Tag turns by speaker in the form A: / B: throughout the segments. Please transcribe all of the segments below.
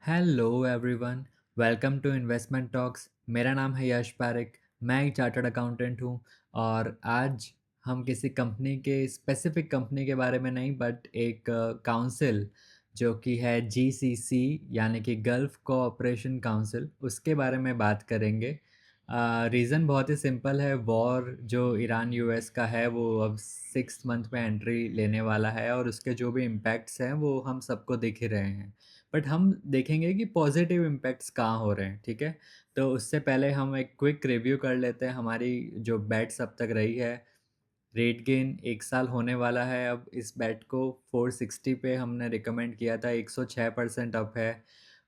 A: Hello everyone, welcome to investment talks. मेरा नाम है यश पारिक। मैं एक चार्टर्ड अकाउंटेंट हूँ और आज हम किसी कंपनी के स्पेसिफिक कंपनी के बारे में नहीं बट एक काउंसिल जो कि है जीसीसी यानी कि गल्फ कोऑपरेशन काउंसिल, उसके बारे में बात करेंगे। रीज़न बहुत ही सिंपल है। वॉर जो ईरान यूएस का है वो अब 6 मंथ में एंट्री लेने वाला है और उसके जो भी इम्पैक्ट्स हैं वो हम सबको दिख ही रहे हैं। बट हम देखेंगे कि पॉजिटिव इम्पैक्ट्स कहाँ हो रहे हैं, ठीक है? तो उससे पहले हम एक क्विक रिव्यू कर लेते हैं हमारी जो बेट्स अब तक रही है। रेट गेन 1 साल होने वाला है। अब इस बेट को 460 पे हमने रिकमेंड किया था, 106% अप है।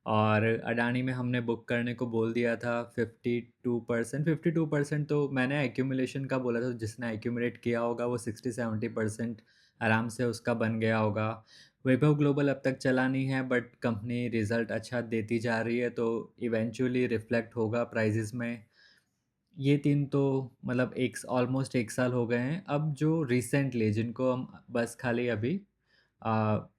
A: और अडानी में हमने बुक करने को बोल दिया था 52%। 52% तो मैंने एक्यूमुलेशन का बोला था, जिसने एक्यूमुलेट किया होगा वो 60-70% आराम से उसका बन गया होगा। वैभव ग्लोबल अब तक चला नहीं है बट कंपनी रिज़ल्ट अच्छा देती जा रही है तो इवेंचुअली रिफ्लेक्ट होगा प्राइजेज़ में। ये 3 तो मतलब एक ऑलमोस्ट 1 साल हो गए हैं। अब जो रिसेंटली जिनको हम बस खाली अभी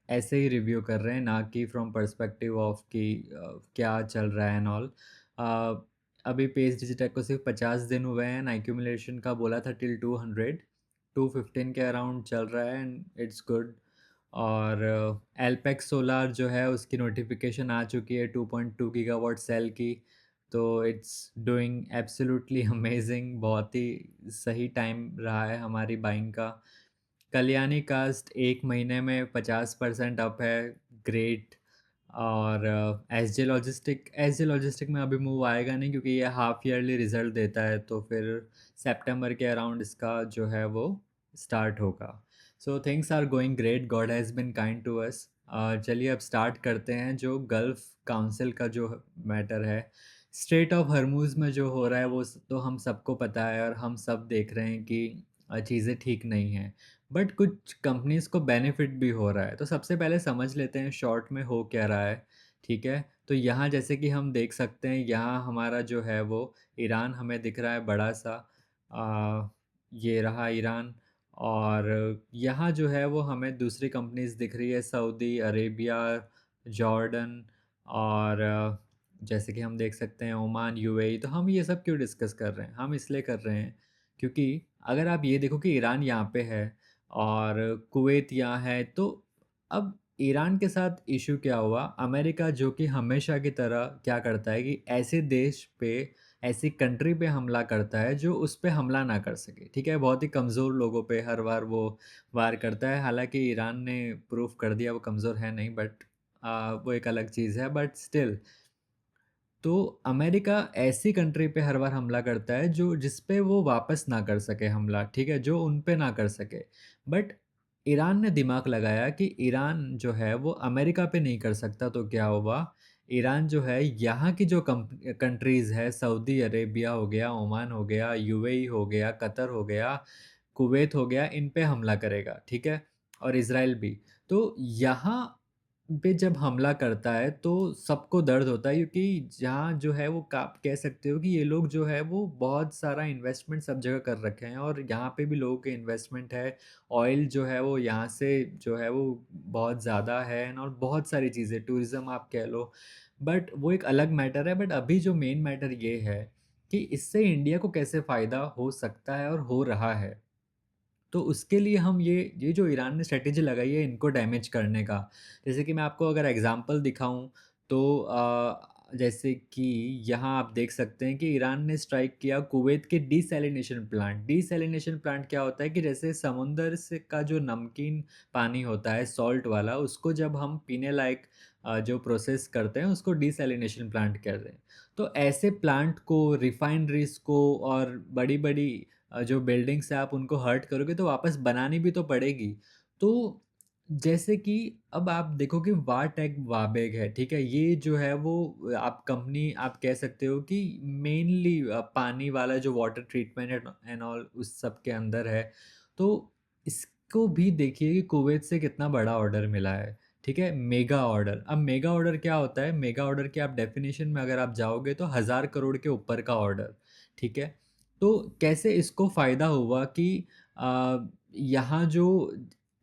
A: ऐसे ही रिव्यू कर रहे हैं, ना कि फ्रॉम पर्सपेक्टिव ऑफ कि क्या चल रहा है एंड ऑल। अ, अभी पेस डिजिटेक को सिर्फ 50 दिन हुए हैं एंड एक्यूमुलेशन का बोला था टिल 200, 215 के अराउंड चल रहा है एंड इट्स गुड। और एल्पेक्स सोलार जो है उसकी नोटिफिकेशन आ चुकी है 2.2 गीगावाट सेल की। तो इट्स डूइंग एब्सोल्युटली अमेजिंग। बहुत ही सही टाइम रहा है हमारी बाइंग का। कल्याणी कास्ट 1 महीने में 50% अप है। ग्रेट। और एस जे लॉजिस्टिक में अभी मूव आएगा नहीं क्योंकि ये हाफ ईयरली रिजल्ट देता है, तो फिर सितंबर के अराउंड इसका जो है वो स्टार्ट होगा। So things are going great, God has been kind to us. चलिए अब स्टार्ट करते हैं जो गल्फ़ काउंसिल का जो मैटर है। स्ट्रेट ऑफ हर्मूज़ में जो हो रहा है वो तो हम सबको पता है और हम सब देख रहे हैं कि चीज़ें ठीक नहीं हैं। बट कुछ कंपनीज़ को बेनिफिट भी हो रहा है, तो सबसे पहले समझ लेते हैं शॉर्ट में हो क्या रहा है, ठीक है? तो यहाँ जैसे कि हम देख सकते हैं, यहाँ हमारा जो है वो ईरान हमें दिख रहा है बड़ा-सा। ये रहा ईरान। और यहाँ जो है वो हमें दूसरी कंपनीज़ दिख रही है, सऊदी अरेबिया, जॉर्डन और जैसे कि हम देख सकते हैं ओमान, यूएई। तो हम ये सब क्यों डिस्कस कर रहे हैं? हम इसलिए कर रहे हैं क्योंकि अगर आप ये देखो कि ईरान यहाँ पे है और कुवैत यहाँ है, तो अब ईरान के साथ इशू क्या हुआ? अमेरिका जो कि हमेशा की तरह क्या करता है कि ऐसे देश पे, ऐसी कंट्री पे हमला करता है जो उस पे हमला ना कर सके, ठीक है? बहुत ही कमज़ोर लोगों पे हर बार वो वार करता है। हालाँकि ईरान ने प्रूव कर दिया वो कमज़ोर है नहीं, बट वो एक अलग चीज़ है, बट स्टिल। तो अमेरिका ऐसी कंट्री पे हर बार हमला करता है जो जिस पे वो वापस ना कर सके हमला, ठीक है? जो उन पे ना कर सके। बट ईरान ने दिमाग लगाया कि ईरान जो है वो अमेरिका पे नहीं कर सकता, तो क्या हुआ? ईरान जो है यहाँ की जो कंट्रीज़ है, सऊदी अरेबिया हो गया, ओमान हो गया, यूएई हो गया, कतर हो गया, कुवैत हो गया, इन पे हमला करेगा, ठीक है? और इज़राइल भी। तो यहाँ पे जब हमला करता है तो सबको दर्द होता है क्योंकि जहाँ जो है वो का आप कह सकते हो कि ये लोग जो है वो बहुत सारा इन्वेस्टमेंट सब जगह कर रखे हैं और यहाँ पे भी लोगों के इन्वेस्टमेंट है। ऑयल जो है वो यहाँ से जो है वो बहुत ज़्यादा है और बहुत सारी चीज़ें, टूरिज़्म आप कह लो। बट वो एक अलग मैटर है। बट अभी जो मेन मैटर ये है कि इससे इंडिया को कैसे फ़ायदा हो सकता है और हो रहा है। तो उसके लिए हम ये जो ईरान ने स्ट्रैटेजी लगाई है इनको डैमेज करने का। जैसे कि मैं आपको अगर एग्ज़ाम्पल दिखाऊँ तो जैसे कि यहाँ आप देख सकते हैं कि ईरान ने स्ट्राइक किया कुवैत के डिसैलिनेशन प्लांट। डिसैलिनेशन प्लांट क्या होता है कि जैसे समुंदर से का जो नमकीन पानी होता है सॉल्ट वाला, उसको जब हम पीने लायक जो प्रोसेस करते हैं उसको डिसैलिनेशन प्लांट कहते हैं। तो ऐसे प्लांट को, रिफाइनरीज़ को और बड़ी-बड़ी जो बिल्डिंग्स है आप उनको हर्ट करोगे तो वापस बनानी भी तो पड़ेगी। तो जैसे कि अब आप देखो कि वाटेक वाबेग है, ठीक है? ये जो है वो आप कंपनी आप कह सकते हो कि मेनली पानी वाला जो water treatment and and all उस सब के अंदर है। तो इसको भी देखिए कि कुवैत से कितना बड़ा ऑर्डर मिला है, ठीक है? Mega order. अब मेगा ऑर्डर क्या होता है? मेगा ऑर्डर की आप डेफ़िनिशन में अगर आप जाओगे तो 1000 करोड़ के ऊपर का ऑर्डर, ठीक है? तो कैसे इसको फ़ायदा हुआ कि यहाँ जो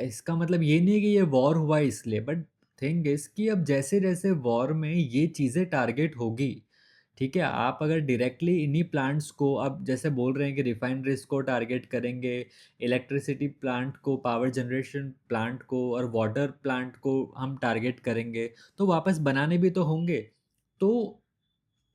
A: इसका मतलब ये नहीं है कि ये वॉर हुआ इसलिए, बट थिंग इज़ कि अब जैसे-जैसे वॉर में ये चीज़ें टारगेट होगी, ठीक है? आप अगर डायरेक्टली इन्हीं प्लांट्स को अब जैसे बोल रहे हैं कि रिफाइनरीज़ को टारगेट करेंगे, इलेक्ट्रिसिटी प्लांट को, पावर जनरेशन प्लांट को और वाटर प्लांट को हम टारगेट करेंगे, तो वापस बनाने भी तो होंगे। तो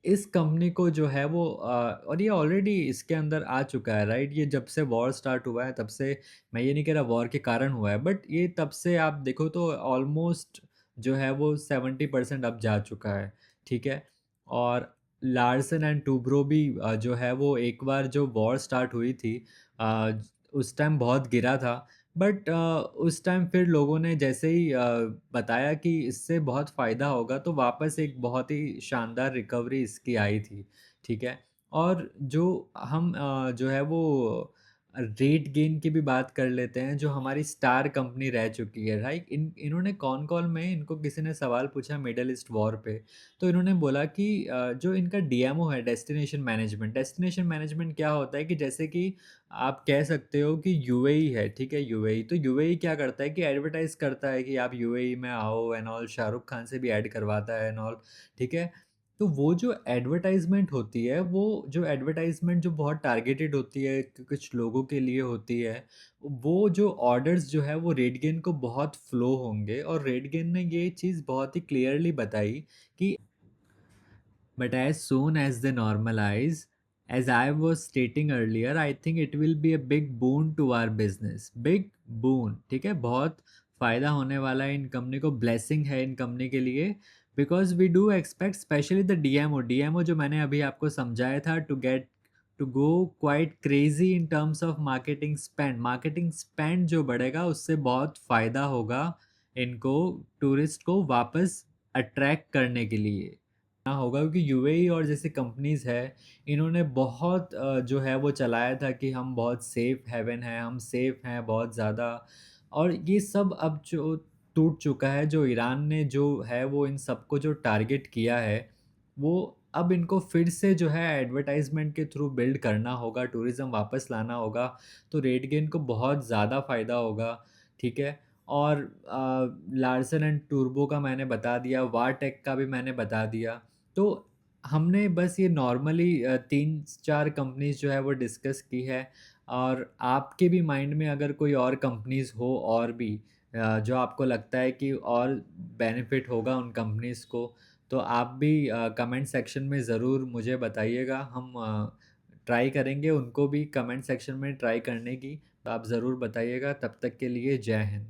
A: इस कंपनी को जो है वो और ये ऑलरेडी इसके अंदर आ चुका है, राइट? ये जब से वॉर स्टार्ट हुआ है तब से, मैं ये नहीं कह रहा वॉर के कारण हुआ है, बट ये तब से आप देखो तो ऑलमोस्ट जो है वो 70% अब जा चुका है, ठीक है? और लार्सन एंड टूब्रो भी जो है वो एक बार जो वॉर स्टार्ट हुई थी, अ, उस टाइम बहुत गिरा था, बट उस टाइम फिर लोगों ने जैसे ही बताया कि इससे बहुत फ़ायदा होगा, तो वापस एक बहुत ही शानदार रिकवरी इसकी आई थी, ठीक है? और जो हम जो है वो रेट गेन की भी बात कर लेते हैं, जो हमारी स्टार कंपनी रह चुकी है, राइट? इन्होंने कॉन कॉल में इनको किसी ने सवाल पूछा मिडल ईस्ट वॉर पे, तो इन्होंने बोला कि जो इनका डीएमओ है, डेस्टिनेशन मैनेजमेंट क्या होता है कि जैसे कि आप कह सकते हो कि यूएई है, ठीक है? यूएई, तो यूएई क्या करता है कि एडवर्टाइज़ करता है कि आप यूएई में आओ एंड ऑल, शाहरुख खान से भी ऐड करवाता है एंड ऑल, ठीक है? तो वो जो एडवर्टाइज़मेंट होती है, वो जो एडवर्टाइज़मेंट जो बहुत टारगेटेड होती है, कुछ लोगों के लिए होती है, वो जो ऑर्डर्स जो है वो रेडगेन को बहुत फ्लो होंगे, और रेडगेन ने ये चीज़ बहुत ही क्लियरली बताई कि but as soon as they normalize, as I was stating earlier, I think it will be a big boon to our business. Big boon, ठीक है? बहुत फ़ायदा होने वाला है इन कंपनी को, ब्लेसिंग है इन कंपनी के लिए, because we do expect specially the DMO जो मैंने अभी आपको समझाया था, to go quite crazy in terms of marketing spend जो बढ़ेगा उससे बहुत फ़ायदा होगा इनको, टूरिस्ट को वापस अट्रैक्ट करने के लिए। हाँ, होगा क्योंकि यूएई और जैसे कंपनीज़ है, इन्होंने बहुत जो है वो चलाया था कि हम बहुत सेफ हेवन हैं, हम सेफ हैं बहुत ज़्यादा, और ये सब अब जो टूट चुका है, जो ईरान ने जो है वो इन सबको जो टारगेट किया है, वो अब इनको फिर से जो है एडवर्टाइज़मेंट के थ्रू बिल्ड करना होगा, टूरिज़्म वापस लाना होगा, तो रेडगेन को बहुत ज़्यादा फ़ायदा होगा, ठीक है? और लार्सन एंड टूब्रो का मैंने बता दिया, वारटेक का भी मैंने बता दिया। तो हमने बस ये नॉर्मली 3-4 कंपनीज़ जो है वो डिस्कस की है, और आपके भी माइंड में अगर कोई और कंपनीज़ हो और भी जो आपको लगता है कि और बेनिफिट होगा उन कंपनीज़ को, तो आप भी कमेंट सेक्शन में ज़रूर मुझे बताइएगा। हम ट्राई करेंगे उनको भी कमेंट सेक्शन में ट्राई करने की, तो आप ज़रूर बताइएगा। तब तक के लिए जय हिंद।